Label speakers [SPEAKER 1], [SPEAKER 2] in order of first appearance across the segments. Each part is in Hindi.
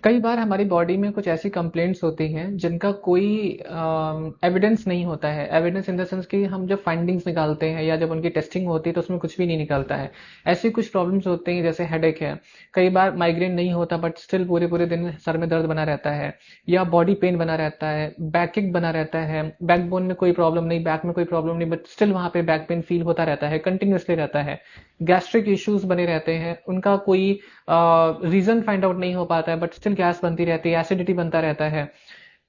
[SPEAKER 1] कई बार हमारी बॉडी में कुछ ऐसी कंप्लेंट्स होती हैं जिनका कोई एविडेंस नहीं होता है। एविडेंस इन द सेंस कि हम जब फाइंडिंग्स निकालते हैं या जब उनकी टेस्टिंग होती है तो उसमें कुछ भी नहीं निकलता है। ऐसी कुछ प्रॉब्लम्स होती हैं जैसे हेडेक है। कई बार माइग्रेन नहीं होता बट स्टिल पूरे पूरे दिन सर में दर्द बना रहता है, या बॉडी पेन बना रहता है, बैक एक बना रहता है, बैकबोन में कोई प्रॉब्लम नहीं, बैक में कोई प्रॉब्लम नहीं, बट स्टिल वहां पे बैक पेन फील होता रहता है, कंटिन्यूसली रहता है। गैस्ट्रिक इश्यूज बने रहते हैं, उनका कोई रीजन फाइंड आउट नहीं हो पाता है बट स्टिल गैस बनती रहती है, एसिडिटी बनता रहता है।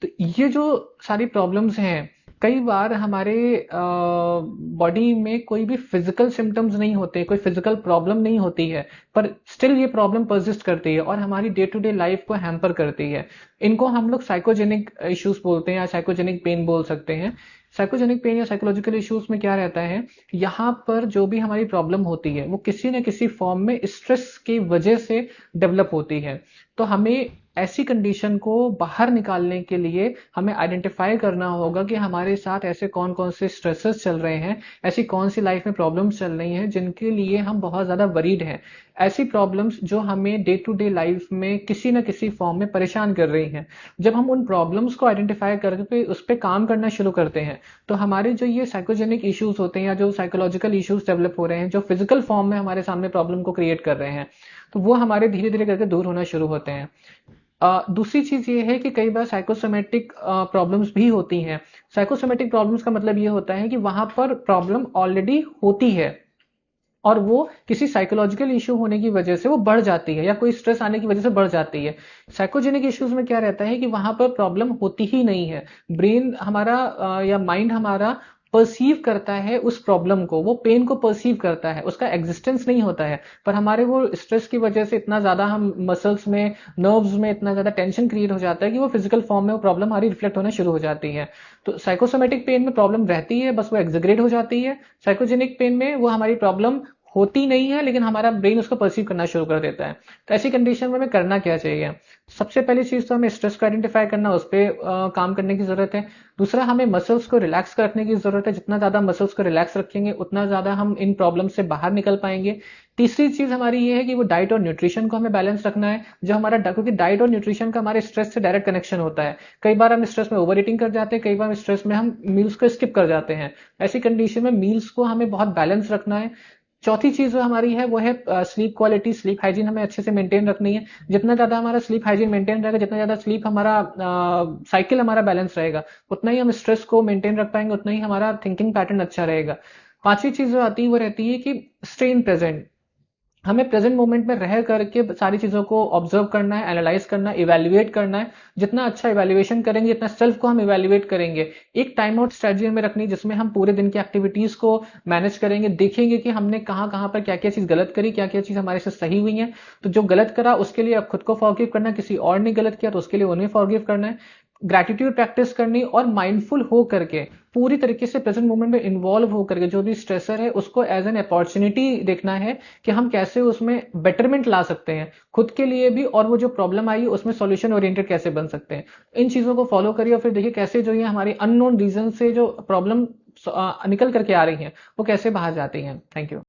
[SPEAKER 1] तो ये जो सारी प्रॉब्लम्स हैं, कई बार हमारे बॉडी में कोई भी फिजिकल सिम्टम्स नहीं होते, कोई फिजिकल प्रॉब्लम नहीं होती है, पर स्टिल ये प्रॉब्लम परसिस्ट करती है और हमारी डे टू डे लाइफ को हैम्पर करती है। इनको हम लोग साइकोजेनिक इश्यूज बोलते हैं या साइकोजेनिक पेन बोल सकते हैं। साइकोजेनिक पेन या साइकोलॉजिकल इश्यूज में क्या रहता है, यहाँ पर जो भी हमारी प्रॉब्लम होती है वो किसी न किसी फॉर्म में स्ट्रेस की वजह से डेवलप होती है। तो हमें ऐसी कंडीशन को बाहर निकालने के लिए हमें आइडेंटिफाई करना होगा कि हमारे साथ ऐसे कौन कौन से स्ट्रेसेस चल रहे हैं, ऐसी कौन सी लाइफ में प्रॉब्लम्स चल रही हैं जिनके लिए हम बहुत ज्यादा वरीड हैं। ऐसी प्रॉब्लम्स जो हमें डे टू डे लाइफ में किसी न किसी फॉर्म में परेशान कर रही हैं। जब हम उन प्रॉब्लम्स को आइडेंटिफाई करके उस पर काम करना शुरू करते हैं तो हमारे जो ये साइकोजेनिक इश्यूज होते हैं या जो साइकोलॉजिकल इश्यूज डेवलप हो रहे हैं, जो फिजिकल फॉर्म में हमारे सामने प्रॉब्लम को क्रिएट कर रहे हैं, तो वो हमारे धीरे धीरे करके दूर होना शुरू होते हैं। दूसरी चीज ये है कि कई बार साइकोसोमेटिक प्रॉब्लम्स भी होती हैं। साइकोसोमेटिक प्रॉब्लम्स का मतलब ये होता है कि वहां पर प्रॉब्लम ऑलरेडी होती है और वो किसी साइकोलॉजिकल इशू होने की वजह से वो बढ़ जाती है या कोई स्ट्रेस आने की वजह से बढ़ जाती है। साइकोजेनिक इश्यूज में क्या रहता है कि वहां पर प्रॉब्लम होती ही नहीं है। ब्रेन हमारा या माइंड हमारा परसीव करता है उस प्रॉब्लम को, वो पेन को परसीव करता है, उसका एग्जिस्टेंस नहीं होता है। पर हमारे वो स्ट्रेस की वजह से इतना ज्यादा हम मसल्स में, नर्व्स में इतना ज्यादा टेंशन क्रिएट हो जाता है कि वो फिजिकल फॉर्म में वो प्रॉब्लम हमारी रिफ्लेक्ट होना शुरू हो जाती है। तो साइकोसोमेटिक पेन में प्रॉब्लम रहती है, बस वो एग्जग्रेट हो जाती है। साइकोजेनिक पेन में वो हमारी प्रॉब्लम होती नहीं है लेकिन हमारा ब्रेन उसको परसीव करना शुरू कर देता है। तो ऐसी कंडीशन में हमें करना क्या चाहिए? सबसे पहली चीज तो हमें स्ट्रेस को आइडेंटिफाई करना, उस पर काम करने की जरूरत है। दूसरा, हमें मसल्स को रिलैक्स रखने की जरूरत है। जितना ज्यादा मसल्स को रिलैक्स रखेंगे उतना ज्यादा हम इन प्रॉब्लम से बाहर निकल पाएंगे। तीसरी चीज हमारी ये है कि वो डाइट और न्यूट्रिशन को हमें बैलेंस रखना है। जो हमारा क्योंकि डाइट और न्यूट्रिशन का हमारे स्ट्रेस से डायरेक्ट कनेक्शन होता है। कई बार हम स्ट्रेस में ओवर ईटिंग कर जाते हैं, कई बार स्ट्रेस में हम मील्स को स्किप कर जाते हैं। ऐसी कंडीशन में मील्स को हमें बहुत बैलेंस रखना है। चौथी चीज जो हमारी है वो है स्लीप क्वालिटी, स्लीप हाइजीन हमें अच्छे से मेंटेन रखनी है। जितना ज्यादा हमारा स्लीप हाइजीन मेंटेन रहेगा, जितना ज्यादा स्लीप हमारा साइकिल हमारा बैलेंस रहेगा, उतना ही हम स्ट्रेस को मेंटेन रख पाएंगे, उतना ही हमारा थिंकिंग पैटर्न अच्छा रहेगा। पांचवी चीज जो आती है वो रहती है कि स्टे इन प्रेजेंट। हमें प्रेजेंट मोमेंट में रह करके सारी चीजों को ऑब्जर्व करना है, एनालाइज करना है, इवेल्युएट करना है। जितना अच्छा इवेल्युएशन करेंगे, जितना सेल्फ को हम इवेल्युएट करेंगे, एक टाइम आउट स्ट्रेटजी हमें रखनी है जिसमें हम पूरे दिन की एक्टिविटीज को मैनेज करेंगे, देखेंगे कि हमने कहाँ कहाँ पर क्या क्या चीज गलत करी, क्या क्या चीज हमारे से सही हुई है। तो जो गलत करा उसके लिए अब खुद को फॉरगिव करना है, किसी और ने गलत किया तो उसके लिए उन्हें फॉरगिव करना है। ग्रैटिट्यूड प्रैक्टिस करनी और माइंडफुल हो करके पूरी तरीके से प्रेजेंट मोमेंट में इन्वॉल्व हो करके जो भी स्ट्रेसर है उसको एज एन अपॉर्चुनिटी देखना है कि हम कैसे उसमें बेटरमेंट ला सकते हैं खुद के लिए भी, और वो जो प्रॉब्लम आई है उसमें सॉल्यूशन ओरिएंटेड कैसे बन सकते हैं। इन चीजों को फॉलो करिए और फिर देखिए कैसे जो ये हमारी अननोन रीजन से जो प्रॉब्लम निकल करके आ रही है वो कैसे बाहर जाती हैं। Thank you.